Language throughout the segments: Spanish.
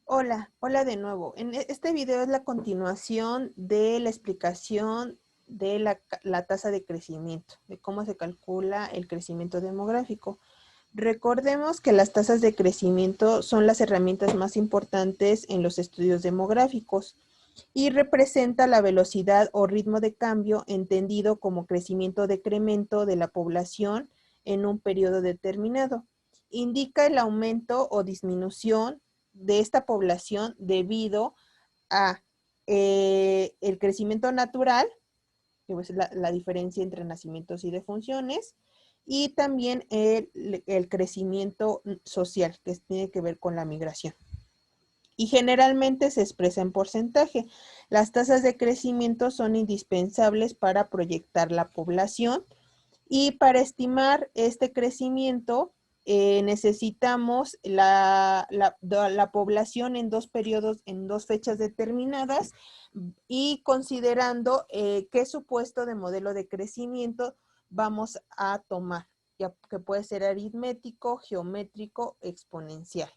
Hola de nuevo. Este video es la continuación de la explicación de la tasa de crecimiento, de cómo se calcula el crecimiento demográfico. Recordemos que las tasas de crecimiento son las herramientas más importantes en los estudios demográficos y representa la velocidad o ritmo de cambio entendido como crecimiento o decremento de la población en un periodo determinado. Indica el aumento o disminución de esta población debido a el crecimiento natural, que es la diferencia entre nacimientos y defunciones, y también el crecimiento social, que tiene que ver con la migración. Y generalmente se expresa en porcentaje. Las tasas de crecimiento son indispensables para proyectar la población y para estimar este crecimiento necesitamos la población en dos periodos, en dos fechas determinadas y considerando qué supuesto de modelo de crecimiento vamos a tomar, ya que puede ser aritmético, geométrico, exponencial.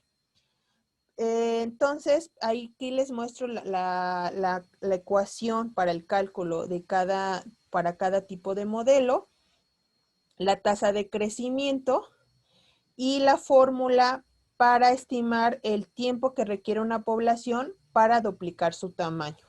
Entonces, aquí les muestro la ecuación para el cálculo de para cada tipo de modelo, la tasa de crecimiento y la fórmula para estimar el tiempo que requiere una población para duplicar su tamaño.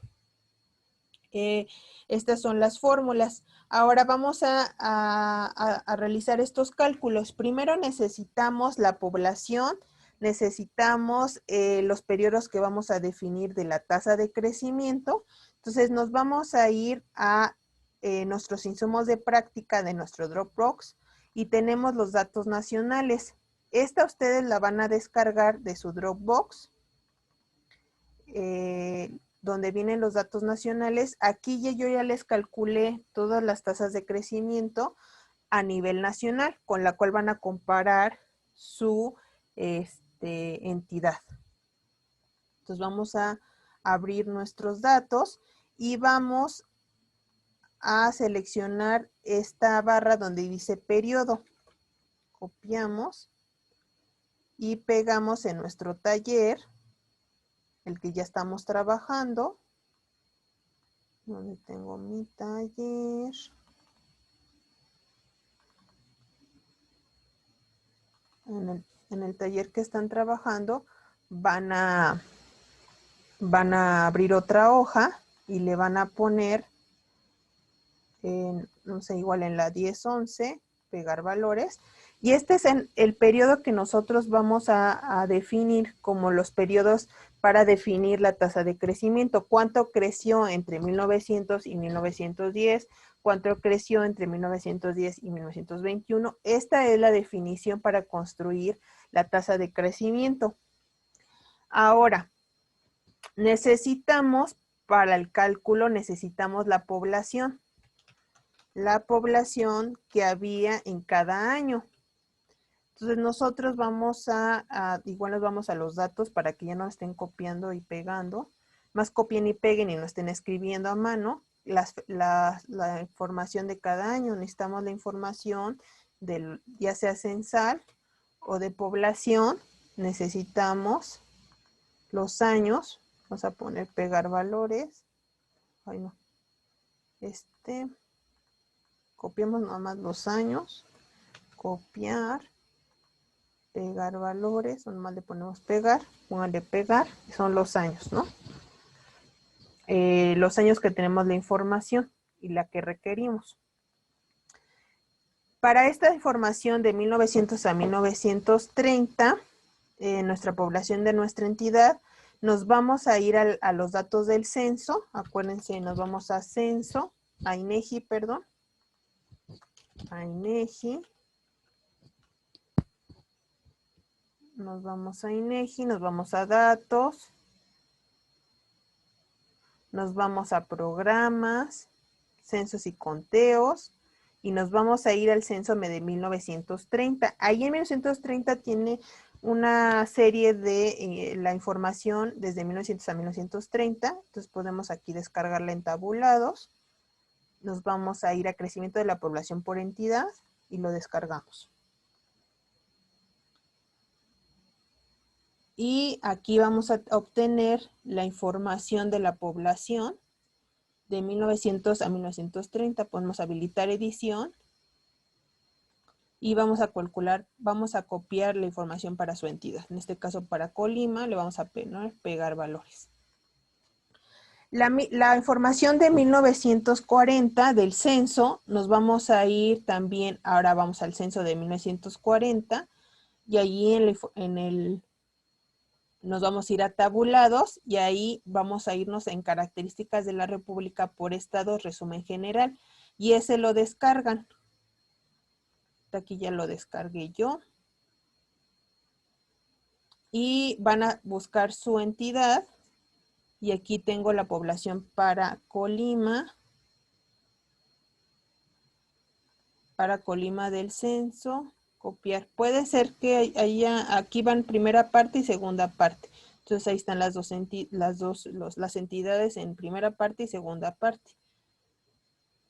Estas son las fórmulas. Ahora vamos a realizar estos cálculos. Primero necesitamos la población, necesitamos los periodos que vamos a definir de la tasa de crecimiento. Entonces nos vamos a ir a nuestros insumos de práctica de nuestro Dropbox y tenemos los datos nacionales. Esta ustedes la van a descargar de su Dropbox. Donde vienen los datos nacionales. Aquí yo ya les calculé todas las tasas de crecimiento a nivel nacional, con la cual van a comparar su entidad. Entonces vamos a abrir nuestros datos y vamos a seleccionar esta barra donde dice periodo. Copiamos y pegamos en nuestro taller, el que ya estamos trabajando. Donde tengo mi taller. En el taller que están trabajando van a abrir otra hoja y le van a poner, no sé, igual en la 10-11, pegar valores. Y este es el periodo que nosotros vamos a definir como los periodos para definir la tasa de crecimiento. ¿Cuánto creció entre 1900 y 1910? ¿Cuánto creció entre 1910 y 1921? Esta es la definición para construir la tasa de crecimiento. Ahora, para el cálculo necesitamos la población que había en cada año. Entonces nosotros vamos igual nos vamos a los datos para que ya no estén copiando y pegando, más copien y peguen y no estén escribiendo a mano la información de cada año. Necesitamos la información ya sea censal o de población. Necesitamos los años. Vamos a poner pegar valores. Ay, no. Copiamos nomás los años. Copiar. Pegar valores. Nomás le ponemos pegar. Póngale pegar. Son los años, ¿no? Los años que tenemos la información y la que requerimos. Para esta información de 1900 a 1930, nuestra población de nuestra entidad, nos vamos a ir a los datos del censo. Acuérdense, nos vamos a censo, a INEGI, perdón. A INEGI. Nos vamos a INEGI, nos vamos a datos. Nos vamos a programas, censos y conteos. Y nos vamos a ir al censo de 1930. Ahí en 1930 tiene una serie de la información desde 1900 a 1930. Entonces podemos aquí descargarla en tabulados. Nos vamos a ir a crecimiento de la población por entidad y lo descargamos. Y aquí vamos a obtener la información de la población de 1900 a 1930. Podemos habilitar edición y vamos a calcular, vamos a copiar la información para su entidad. En este caso para Colima le vamos a pegar valores. La información de 1940 del censo, nos vamos a ir también, ahora vamos al censo de 1940 y allí nos vamos a ir a tabulados y ahí vamos a irnos en características de la República por estado, resumen general, y ese lo descargan. Aquí ya lo descargué yo. Y van a buscar su entidad y aquí tengo la población para Colima del censo, copiar. Puede ser que aquí van primera parte y segunda parte. Entonces ahí están las entidades en primera parte y segunda parte,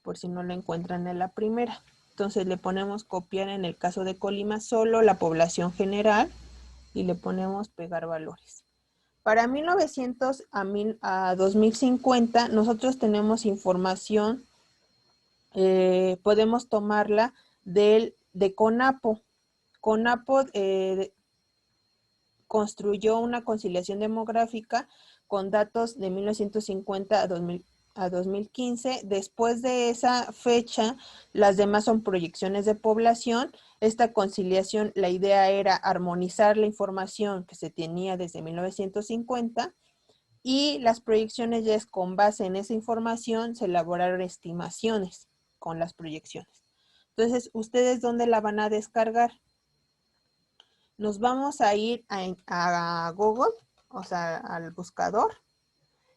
por si no lo encuentran en la primera. Entonces le ponemos copiar en el caso de Colima solo la población general y le ponemos pegar valores. Para 1900 a 2050 nosotros tenemos información, podemos tomarla de CONAPO. CONAPO construyó una conciliación demográfica con datos de 1950 a 2015. Después de esa fecha, las demás son proyecciones de población. Esta conciliación, la idea era armonizar la información que se tenía desde 1950 y las proyecciones ya es con base en esa información, se elaboraron estimaciones con las proyecciones. Entonces, ¿ustedes dónde la van a descargar? Nos vamos a ir a Google, o sea, al buscador,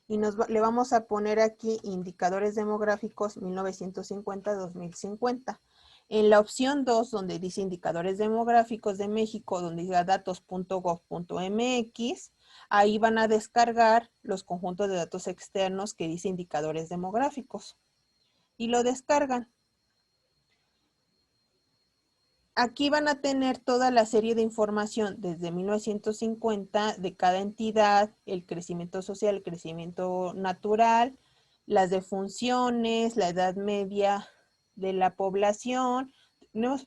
y le vamos a poner aquí indicadores demográficos 1950-2050. En la opción 2, donde dice indicadores demográficos de México, donde diga datos.gov.mx, ahí van a descargar los conjuntos de datos externos que dice indicadores demográficos. Y lo descargan. Aquí van a tener toda la serie de información desde 1950 de cada entidad, el crecimiento social, el crecimiento natural, las defunciones, la edad media de la población, tenemos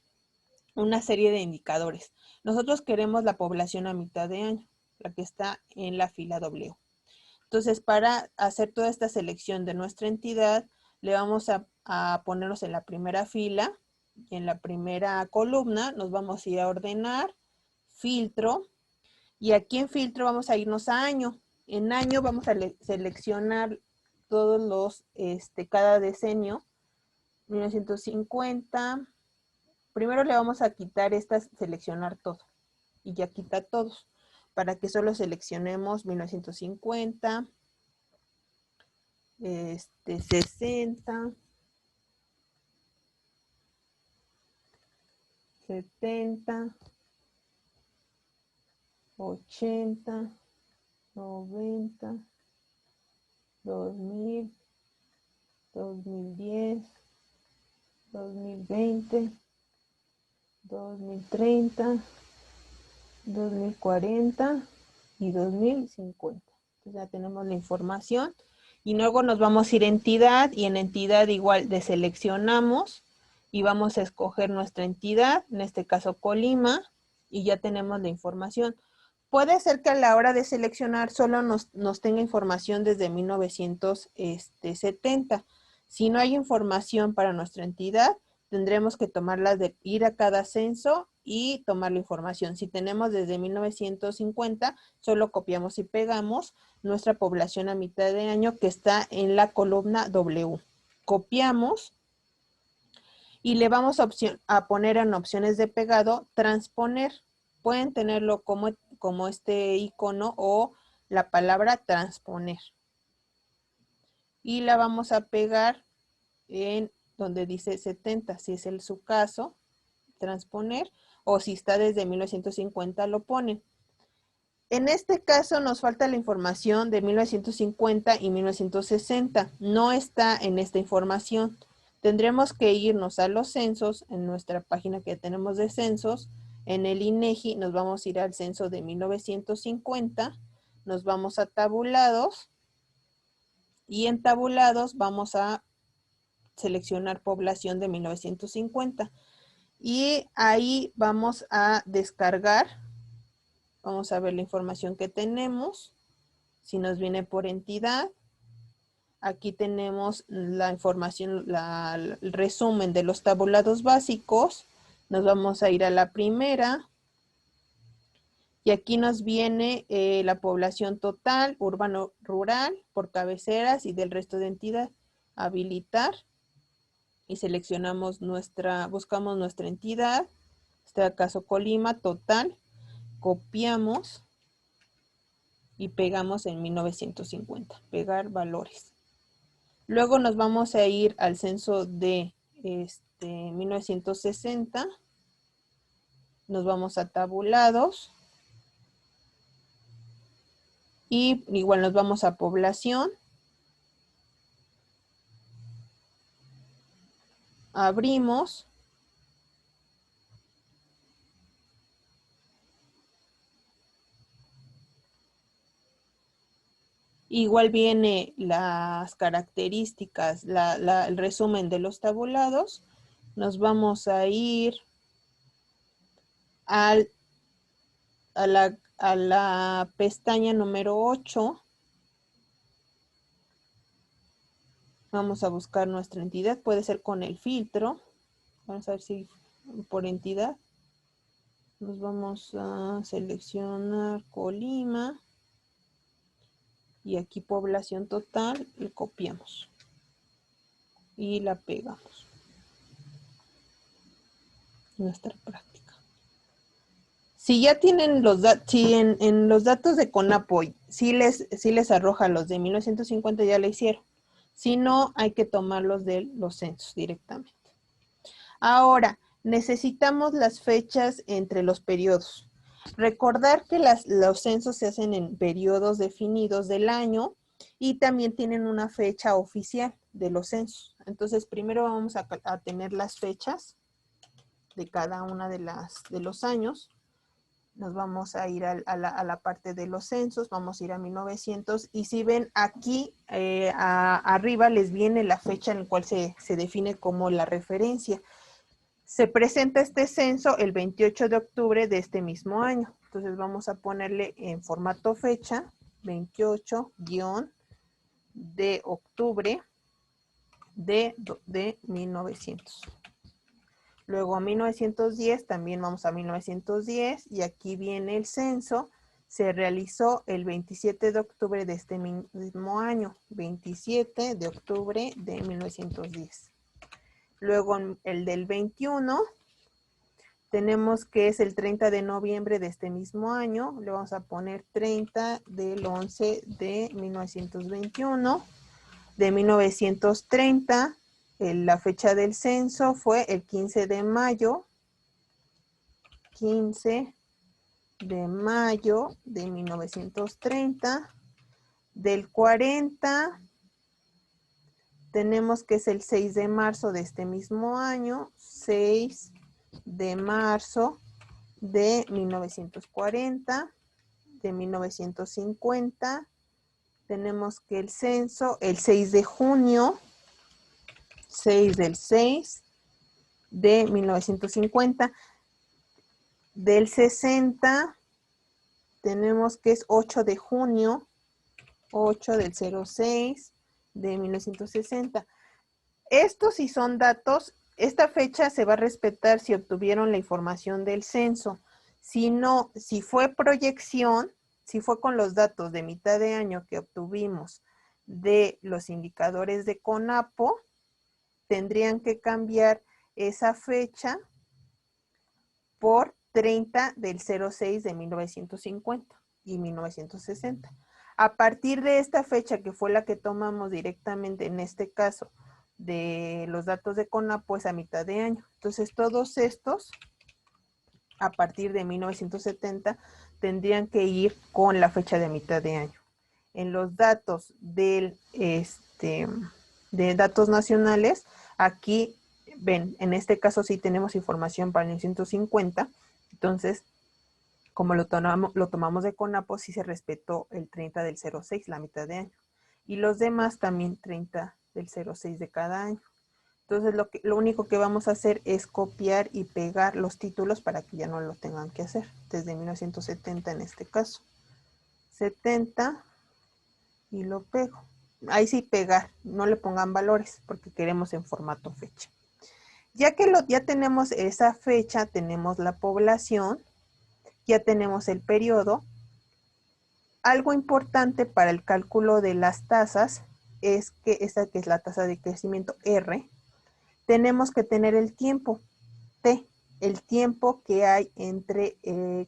una serie de indicadores. Nosotros queremos la población a mitad de año, la que está en la fila W. Entonces, para hacer toda esta selección de nuestra entidad, le vamos a ponernos en la primera fila y en la primera columna nos vamos a ir a ordenar, filtro, y aquí en filtro vamos a irnos a año. En año vamos a seleccionar todos los, cada decenio, 1950. Primero le vamos a quitar seleccionar todo, y ya quita todos, para que solo seleccionemos 1950, 60, 70, 80, 90, 2000, 2010, 2020, 2030, 2040 y 2050. Entonces ya tenemos la información y luego nos vamos a ir a entidad y en entidad igual deseleccionamos y vamos a escoger nuestra entidad, en este caso Colima, y ya tenemos la información. Puede ser que a la hora de seleccionar solo nos tenga información desde 1970. Si no hay información para nuestra entidad, tendremos que ir a cada censo y tomar la información. Si tenemos desde 1950, solo copiamos y pegamos nuestra población a mitad de año que está en la columna W. Copiamos y le vamos a poner en opciones de pegado, transponer. Pueden tenerlo como este icono o la palabra transponer. Y la vamos a pegar en donde dice 70, si es su caso, transponer, o si está desde 1950 lo ponen. En este caso nos falta la información de 1950 y 1960, no está en esta información. Tendremos que irnos a los censos, en nuestra página que tenemos de censos, En el INEGI nos vamos a ir al censo de 1950, nos vamos a tabulados y en tabulados vamos a seleccionar población de 1950 y ahí vamos a descargar, vamos a ver la información que tenemos, si nos viene por entidad. Aquí tenemos la información, el resumen de los tabulados básicos. Nos vamos a ir a la primera. Y aquí nos viene la población total, urbano-rural, por cabeceras y del resto de entidad. Habilitar. Y seleccionamos buscamos nuestra entidad. En este caso Colima, total. Copiamos. Y pegamos en 1950. Pegar valores. Luego nos vamos a ir al censo de 1960. Nos vamos a tabulados. Y igual nos vamos a población. Abrimos. Igual viene las características, el resumen de los tabulados. Nos vamos a ir a la pestaña número 8. Vamos a buscar nuestra entidad, puede ser con el filtro. Vamos a ver si por entidad. Nos vamos a seleccionar Colima. Y aquí población total, y copiamos. Y la pegamos. Nuestra práctica. Si ya tienen los datos, si en los datos de CONAPO, si les arroja los de 1950, ya la hicieron. Si no, hay que tomarlos de los censos directamente. Ahora, necesitamos las fechas entre los periodos. Recordar que los censos se hacen en periodos definidos del año y también tienen una fecha oficial de los censos. Entonces, primero vamos a tener las fechas de cada una de los años. Nos vamos a ir a la parte de los censos, vamos a ir a 1900 y si ven aquí arriba les viene la fecha en la cual se define como la referencia. Se presenta este censo el 28 de octubre de este mismo año. Entonces vamos a ponerle en formato fecha 28- de octubre de 1900. Luego a 1910, también vamos a 1910 y aquí viene el censo. Se realizó el 27 de octubre de este mismo año, 27 de octubre de 1910. Luego el del 21, tenemos que es el 30 de noviembre de este mismo año. Le vamos a poner 30 del 11 de 1921. De 1930, la fecha del censo fue el 15 de mayo. 15 de mayo de 1930. Del 40, tenemos que es el 6 de marzo de este mismo año. 6 de marzo de 1940. De 1950, tenemos que el censo, el 6 de junio. 6 del 6 de 1950. Del 60, tenemos que es 8 de junio, 8 del 06 de 1960. Estos sí son datos, esta fecha se va a respetar si obtuvieron la información del censo. Si no, si fue proyección, si fue con los datos de mitad de año que obtuvimos de los indicadores de CONAPO, tendrían que cambiar esa fecha por 30 del 06 de 1950 y 1960. A partir de esta fecha, que fue la que tomamos directamente en este caso de los datos de CONAPO, pues a mitad de año. Entonces todos estos, a partir de 1970, tendrían que ir con la fecha de mitad de año. En los datos de datos nacionales, aquí ven, en este caso sí tenemos información para 1950, Entonces, como lo tomamos de CONAPO, sí se respetó el 30 del 06, la mitad de año. Y los demás también 30 del 06 de cada año. Entonces, lo único que vamos a hacer es copiar y pegar los títulos para que ya no lo tengan que hacer. Desde 1970 en este caso. 70 y lo pego. Ahí sí pegar, no le pongan valores porque queremos en formato fecha. Ya que ya tenemos esa fecha, tenemos la población, ya tenemos el periodo. Algo importante para el cálculo de las tasas es que esta que es la tasa de crecimiento R, tenemos que tener el tiempo T, el tiempo que hay entre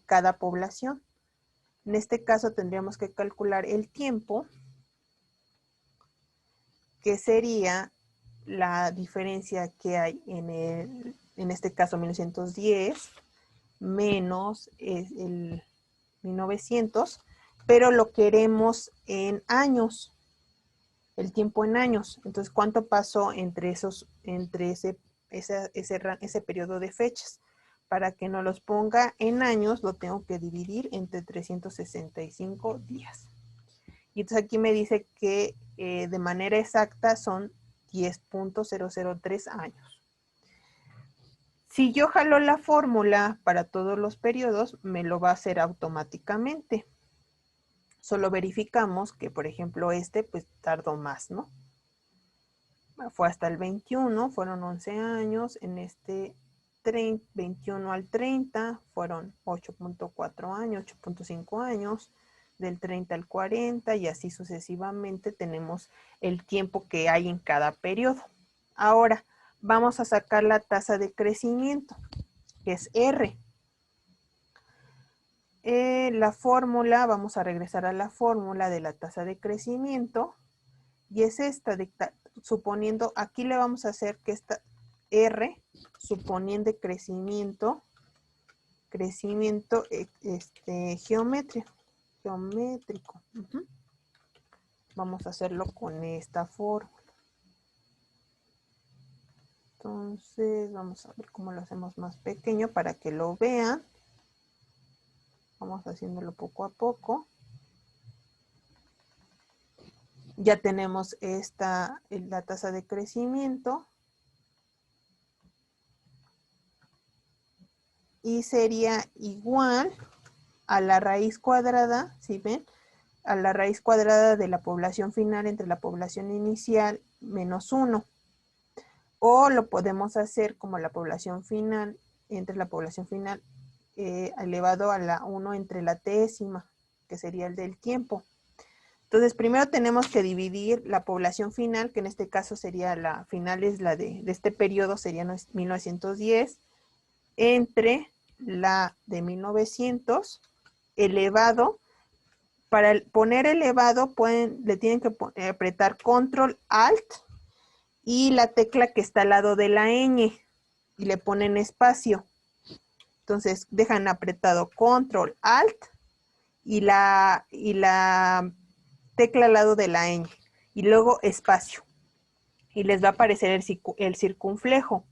cada población. En este caso tendríamos que calcular el tiempo, que sería la diferencia que hay en este caso 1910 menos el 1900, pero lo queremos en años, el tiempo en años. Entonces, ¿cuánto pasó entre ese periodo de fechas? Para que no los ponga en años, lo tengo que dividir entre 365 días. Y entonces aquí me dice que de manera exacta son 10.003 años. Si yo jalo la fórmula para todos los periodos, me lo va a hacer automáticamente. Solo verificamos que, por ejemplo, pues tardó más, ¿no? Fue hasta el 21, fueron 11 años. En este 21 al 30 fueron 8.4 años, 8.5 años. Del 30 al 40 y así sucesivamente tenemos el tiempo que hay en cada periodo. Ahora, vamos a sacar la tasa de crecimiento, que es R. La fórmula, vamos a regresar a la fórmula de la tasa de crecimiento, y es esta, suponiendo, aquí le vamos a hacer que esta R, suponiendo crecimiento geométrico. Vamos a hacerlo con esta fórmula. Entonces, vamos a ver cómo lo hacemos más pequeño para que lo vean. Vamos haciéndolo poco a poco. Ya tenemos la tasa de crecimiento. Y sería igual a la raíz cuadrada, ¿sí ven? A la raíz cuadrada de la población final entre la población inicial menos 1. O lo podemos hacer como la población final, entre la población final elevado a la 1 entre la décima, que sería el del tiempo. Entonces, primero tenemos que dividir la población final, que en este caso sería la final, es la de este periodo, sería 1910, entre la de 1900, elevado. Para poner elevado, le tienen que apretar Control Alt y la tecla que está al lado de la ñ y le ponen espacio. Entonces dejan apretado Control Alt y la tecla al lado de la ñ y luego espacio. Y les va a aparecer el circunflejo.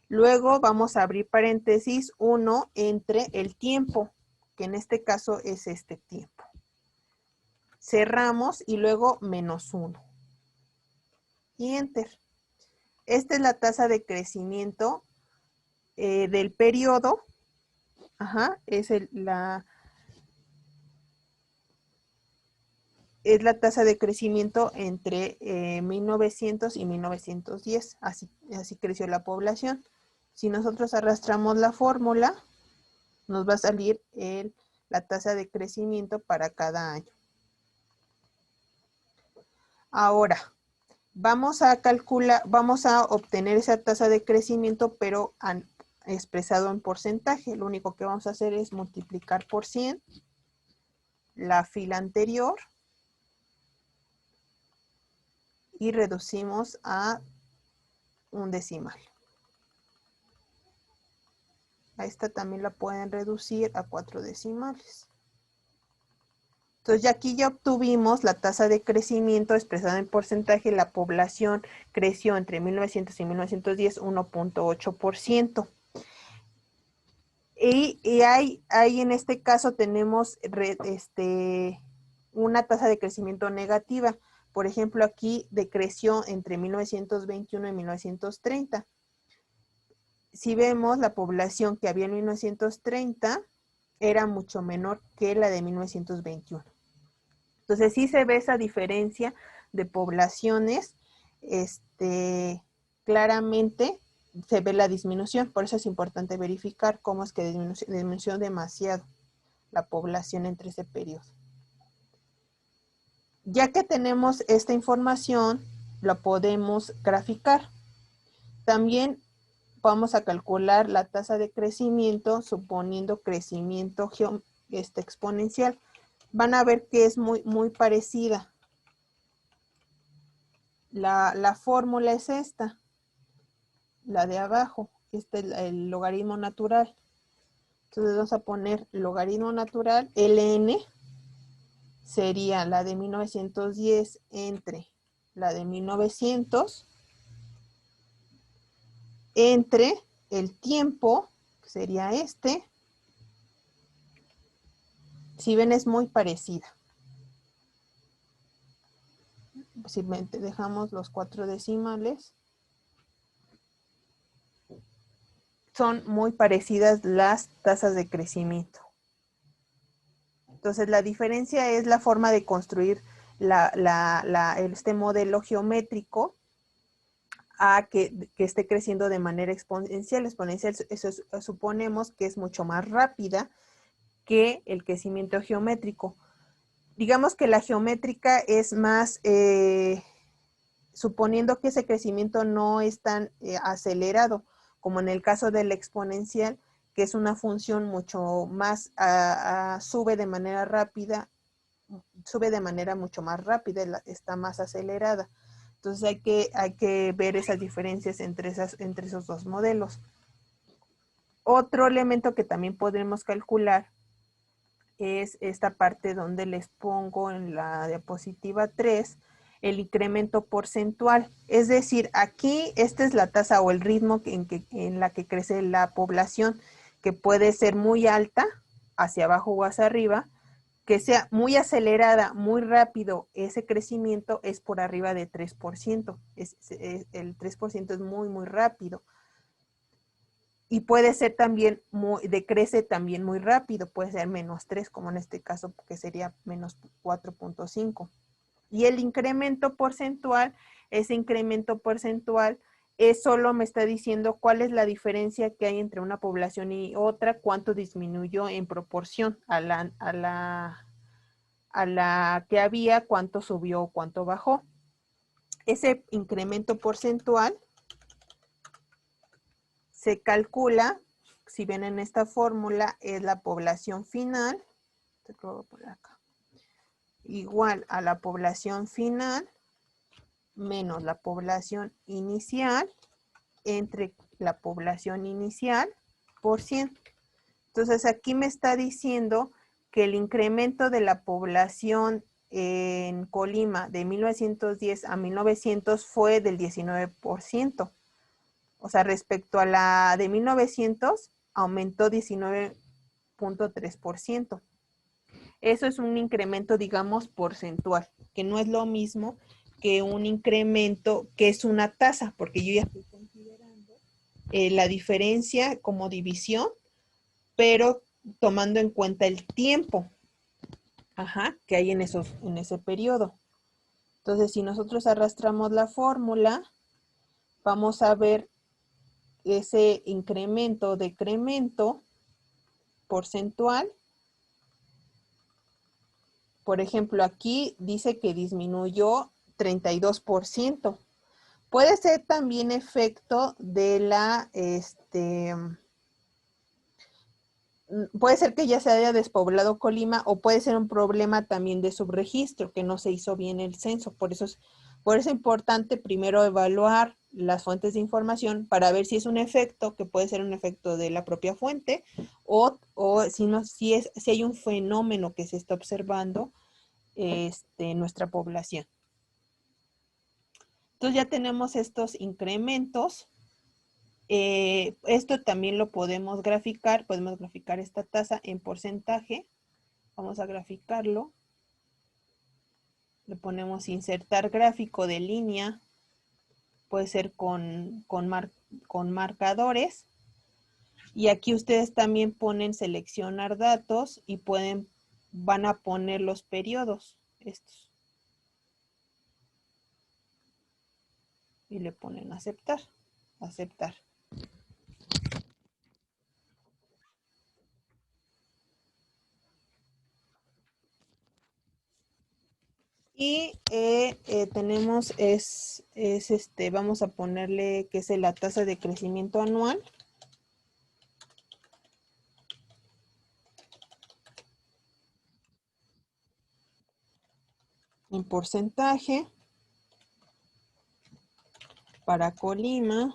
Luego vamos a abrir paréntesis 1 entre el tiempo, que en este caso es este tiempo. Cerramos y luego menos 1. Y enter. Esta es la tasa de crecimiento del periodo. Es la tasa de crecimiento entre 1900 y 1910. Así creció la población. Si nosotros arrastramos la fórmula, nos va a salir la tasa de crecimiento para cada año. Ahora, vamos a obtener esa tasa de crecimiento, pero expresado en porcentaje. Lo único que vamos a hacer es multiplicar por 100 la fila anterior y reducimos a un decimal. A esta también la pueden reducir a 4 decimales. Entonces, ya aquí ya obtuvimos la tasa de crecimiento expresada en porcentaje. La población creció entre 1900 y 1910 1.8%. Y hay en este caso tenemos una tasa de crecimiento negativa. Por ejemplo, aquí decreció entre 1921 y 1930. Si vemos, la población que había en 1930 era mucho menor que la de 1921. Entonces sí se ve esa diferencia de poblaciones, claramente se ve la disminución, por eso es importante verificar cómo es que disminuyó demasiado la población entre ese periodo. Ya que tenemos esta información, la podemos graficar. También vamos a calcular la tasa de crecimiento suponiendo crecimiento exponencial. Van a ver que es muy parecida. La fórmula es esta, la de abajo, este es el logaritmo natural. Entonces vamos a poner logaritmo natural, ln, sería la de 1910 entre la de 1900, entre el tiempo, que sería este. Si ven, es muy parecida. Si dejamos los 4 decimales, son muy parecidas las tasas de crecimiento. Entonces, la diferencia es la forma de construir este modelo geométrico a que esté creciendo de manera exponencial. Exponencial, eso suponemos que es mucho más rápida que el crecimiento geométrico. Digamos que la geométrica es más, suponiendo que ese crecimiento no es tan acelerado, como en el caso del exponencial, que es una función mucho más, sube de manera rápida, sube de manera mucho más rápida, está más acelerada. Entonces hay que ver esas diferencias entre esos dos modelos. Otro elemento que también podremos calcular es esta parte donde les pongo en la diapositiva 3 el incremento porcentual. Es decir, aquí esta es la tasa o el ritmo en la que crece la población, que puede ser muy alta, hacia abajo o hacia arriba, que sea muy acelerada, muy rápido, ese crecimiento es por arriba de 3%. El 3% es muy rápido. Y puede ser también, decrece también muy rápido, puede ser -3, como en este caso, que sería -4.5. Y el incremento porcentual, ese incremento porcentual, solo me está diciendo cuál es la diferencia que hay entre una población y otra, cuánto disminuyó en proporción a la que había, cuánto subió o cuánto bajó. Ese incremento porcentual se calcula, si ven en esta fórmula, es la población final, igual a la población final menos la población inicial entre la población inicial por 100. Entonces aquí me está diciendo que el incremento de la población en Colima de 1910 a 1900 fue del 19%. O sea, respecto a la de 1900, aumentó 19.3%. Eso es un incremento, digamos, porcentual, que no es lo mismo que un incremento que es una tasa, porque yo ya estoy considerando la diferencia como división, pero tomando en cuenta el tiempo que hay en ese periodo. Entonces, si nosotros arrastramos la fórmula, vamos a ver ese incremento, decremento porcentual. Por ejemplo, aquí dice que disminuyó 32%. Puede ser también efecto de puede ser que ya se haya despoblado Colima o puede ser un problema también de subregistro, que no se hizo bien el censo. Por eso es importante primero evaluar las fuentes de información para ver si es un efecto, que puede ser un efecto de la propia fuente, o si hay un fenómeno que se está observando en nuestra población. Entonces ya tenemos estos incrementos Esto también lo podemos graficar esta tasa en porcentaje. Vamos a graficarlo. Le ponemos insertar gráfico de línea, puede ser con marcadores. Y aquí ustedes también ponen seleccionar datos y van a poner los periodos, estos. Y le ponen aceptar, aceptar. Y tenemos, vamos a ponerle que es la tasa de crecimiento anual. En porcentaje. Para Colima.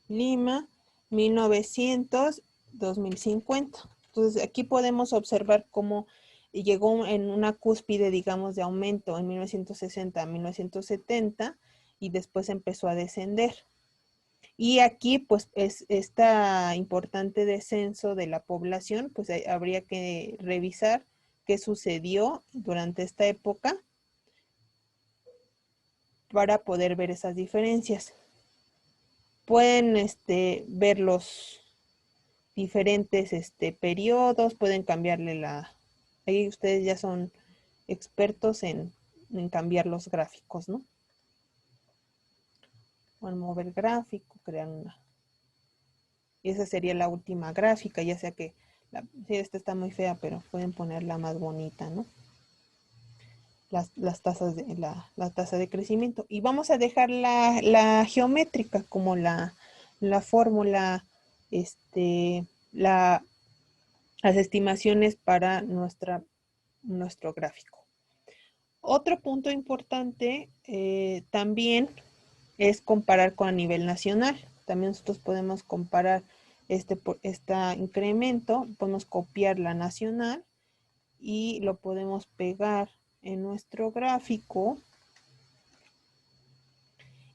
Lima, 1900, 2050. Entonces aquí podemos observar cómo llegó en una cúspide, digamos, de aumento en 1960 a 1970 y después empezó a descender. Y aquí, pues, es este importante descenso de la población, pues habría que revisar qué sucedió durante esta época para poder ver esas diferencias. Pueden ver los diferentes periodos, pueden cambiarle ahí ustedes ya son expertos en cambiar los gráficos, ¿no? Pueden mover gráfico, crear una. Y esa sería la última gráfica, ya sea que, sí, esta está muy fea, pero pueden ponerla más bonita, ¿no? Las tasas la tasa de crecimiento. Y vamos a dejar la geométrica como la fórmula, las estimaciones para nuestro gráfico. Otro punto importante también es comparar con a nivel nacional. También nosotros podemos comparar este incremento, podemos copiar la nacional y lo podemos pegar en nuestro gráfico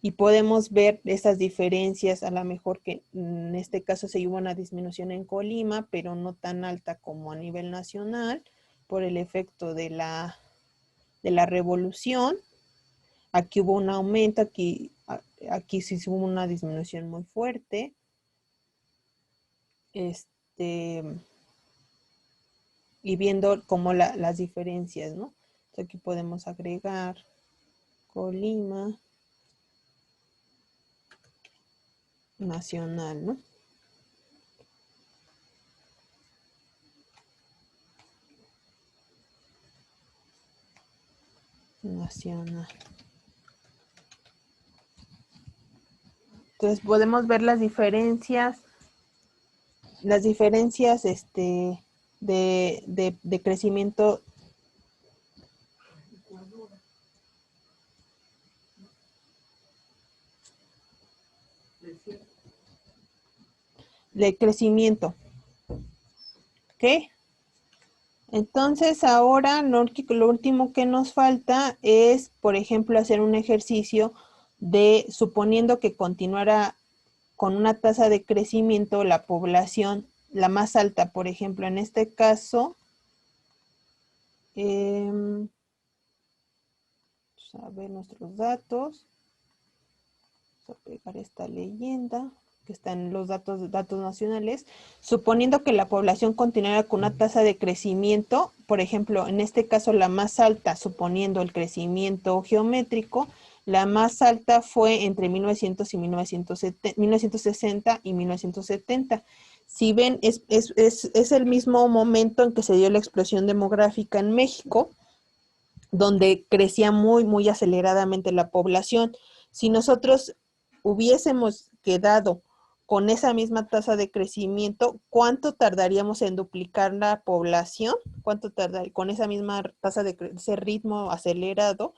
y podemos ver esas diferencias, a lo mejor que en este caso se hubo una disminución en Colima, pero no tan alta como a nivel nacional, por el efecto de la revolución. Aquí hubo un aumento, aquí sí hubo una disminución muy fuerte. Y viendo como las diferencias, ¿no? Entonces aquí podemos agregar Colima nacional, ¿no? Nacional. Entonces podemos ver las diferencias de crecimiento ¿ok? Entonces ahora lo último que nos falta es, por ejemplo, hacer un ejercicio de, suponiendo que continuara con una tasa de crecimiento la población, la más alta, por ejemplo, en este caso, vamos a ver nuestros datos, vamos a pegar esta leyenda, que están los datos nacionales, suponiendo que la población continuara con una tasa de crecimiento, por ejemplo, en este caso la más alta, suponiendo el crecimiento geométrico, la más alta fue entre 1900 y 1960 y 1970. Si ven, es el mismo momento en que se dio la explosión demográfica en México, donde crecía muy, muy aceleradamente la población. Si nosotros hubiésemos quedado con esa misma tasa de crecimiento, ¿cuánto tardaríamos en duplicar la población? ¿Cuánto tardaría con esa misma tasa de ese ritmo acelerado?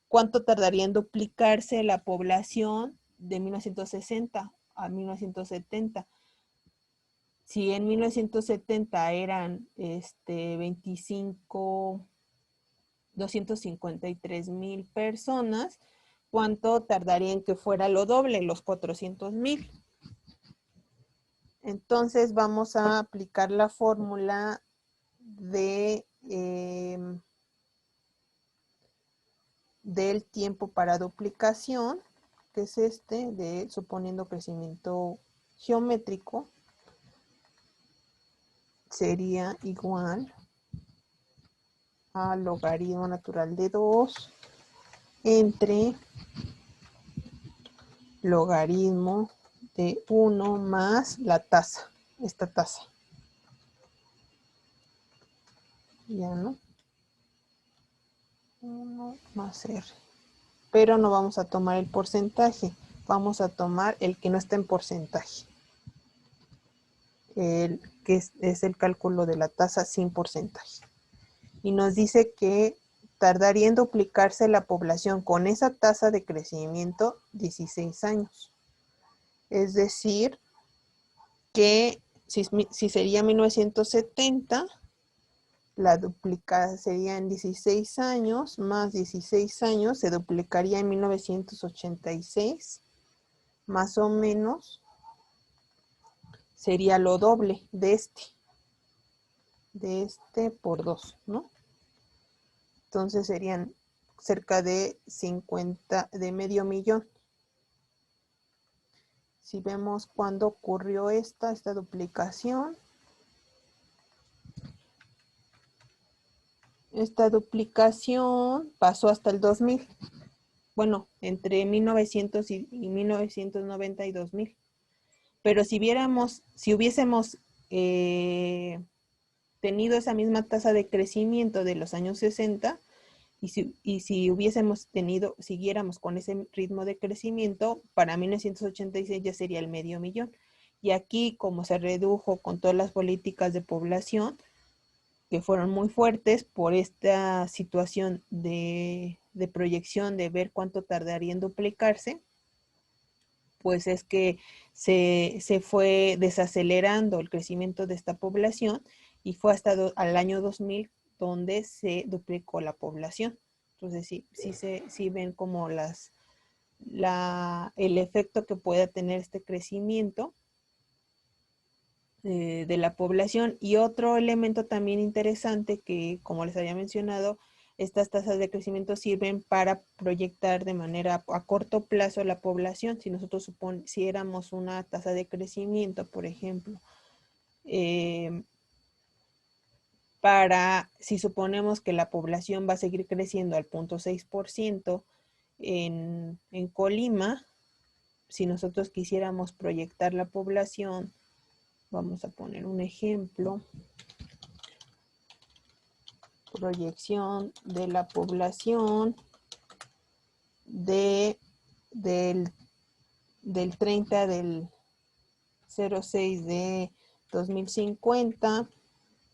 ¿Cuánto tardaría en duplicarse la población de 1960 a 1970? Si en 1970 eran 253,000 personas, ¿cuánto tardaría en que fuera lo doble, los 400,000? Entonces vamos a aplicar la fórmula del tiempo para duplicación, que es suponiendo crecimiento geométrico, sería igual a logaritmo natural de 2 entre logaritmo de 1 más la tasa, esta tasa. Ya, ¿no? 1 más R. Pero no vamos a tomar el porcentaje, vamos a tomar el que no está en porcentaje. El que es el cálculo de la tasa sin porcentaje. Y nos dice que tardaría en duplicarse la población con esa tasa de crecimiento 16 años. Es decir, que si sería 1970, la duplicada sería en 16 años, más 16 años, se duplicaría en 1986, más o menos, sería lo doble de este por 2, ¿no? Entonces serían cerca de 50, de medio millón. Si vemos cuándo ocurrió esta duplicación, esta duplicación pasó hasta el 2000. Bueno, entre 1900 y 1990 y 2000. Pero si hubiésemos tenido esa misma tasa de crecimiento de los años 60, y si siguiéramos con ese ritmo de crecimiento, para 1986 ya sería el medio millón. Y aquí, como se redujo con todas las políticas de población, que fueron muy fuertes por esta situación de proyección, de ver cuánto tardaría en duplicarse, pues es que se fue desacelerando el crecimiento de esta población y fue hasta al año 2000 donde se duplicó la población. Entonces sí ven como el efecto que pueda tener este crecimiento de la población. Y otro elemento también interesante que, como les había mencionado, estas tasas de crecimiento sirven para proyectar de manera a corto plazo la población. Si nosotros supusiéramos una tasa de crecimiento, por ejemplo, si suponemos que la población va a seguir creciendo al 0.6% en Colima, si nosotros quisiéramos proyectar la población, vamos a poner un ejemplo, proyección de la población del 30 del 06 de 2050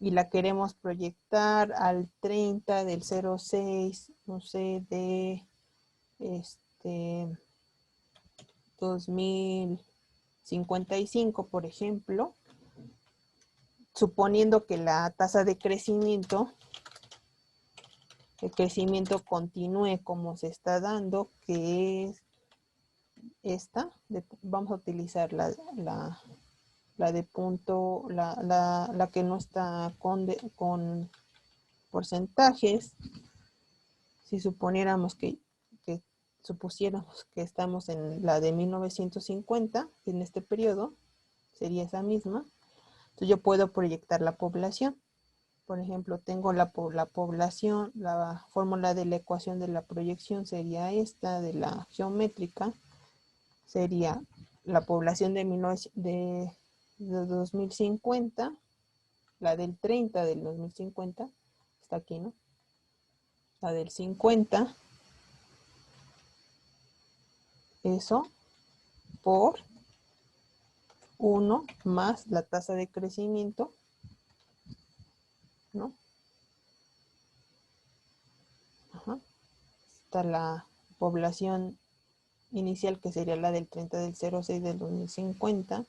y la queremos proyectar al 30 del 06, no sé, de 2055, por ejemplo, suponiendo que la tasa de crecimiento, el crecimiento continúe como se está dando, que es esta, vamos a utilizar la de punto, la que no está con porcentajes. Si supusiéramos que estamos en la de 1950, en este periodo, sería esa misma. Entonces yo puedo proyectar la población. Por ejemplo, tengo la población, la fórmula de la ecuación de la proyección sería esta, de la geométrica, sería la población de 2050, la del 30 del 2050, está aquí, ¿no? La del 50, eso, por 1 más la tasa de crecimiento, ¿no? Ajá. Está la población inicial, que sería la del 30 del 06 del 2050,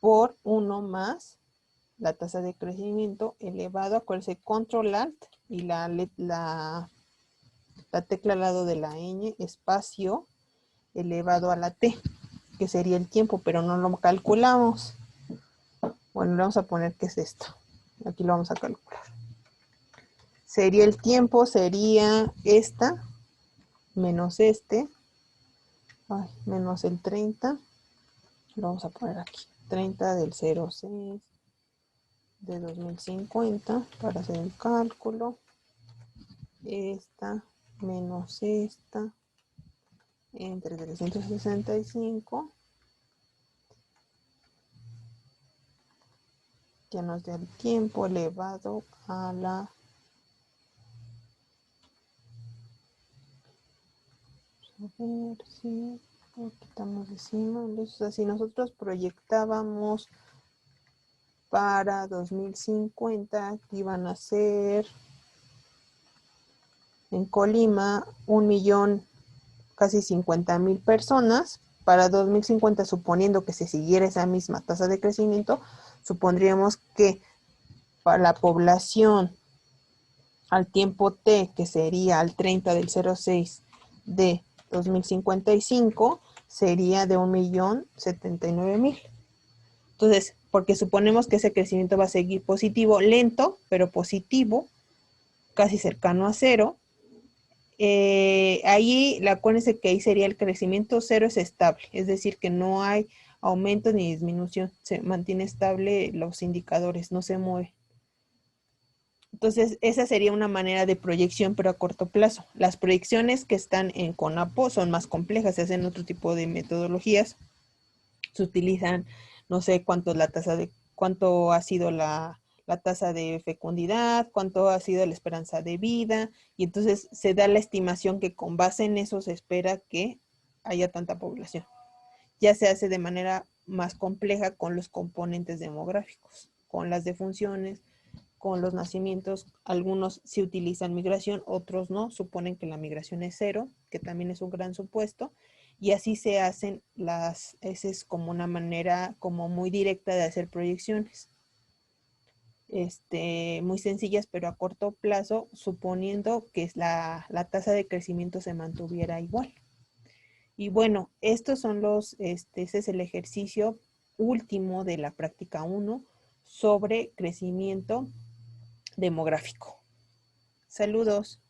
por 1 más la tasa de crecimiento elevado, acuérdense, control alt y la la tecla al lado de la ñ, espacio elevado a la t, que sería el tiempo, pero no lo calculamos. Bueno, le vamos a poner que es esto. Aquí lo vamos a calcular. Sería el tiempo, sería esta, menos este, menos el 30. Lo vamos a poner aquí. 30 del 06 de 2050 para hacer el cálculo. Esta menos esta entre 365, que nos da el tiempo elevado a la... A ver si quitamos decimales. O sea, si nosotros proyectábamos para 2050, iban a ser en Colima 1.000.000, casi 50,000 personas. Para 2050, suponiendo que se siguiera esa misma tasa de crecimiento, supondríamos que para la población al tiempo t, que sería al 30 del 06 de 2055, sería de 1.079.000. Entonces, porque suponemos que ese crecimiento va a seguir positivo, lento, pero positivo, casi cercano a cero. Ahí, acuérdense que ahí sería el crecimiento cero, es estable, es decir, que no hay aumento ni disminución, se mantiene estable los indicadores, no se mueve. Entonces, esa sería una manera de proyección, pero a corto plazo. Las proyecciones que están en CONAPO son más complejas, se hacen otro tipo de metodologías. Se utilizan, no sé, cuánto ha sido la tasa de fecundidad, cuánto ha sido la esperanza de vida, y entonces se da la estimación que con base en eso se espera que haya tanta población. Ya se hace de manera más compleja con los componentes demográficos, con las defunciones, con los nacimientos. Algunos sí utilizan migración, otros no, suponen que la migración es cero, que también es un gran supuesto, y así se hacen esa es como una manera como muy directa de hacer proyecciones. Muy sencillas, pero a corto plazo, suponiendo que la tasa de crecimiento se mantuviera igual. Y bueno, estos son ese es el ejercicio último de la práctica 1 sobre crecimiento demográfico. Saludos.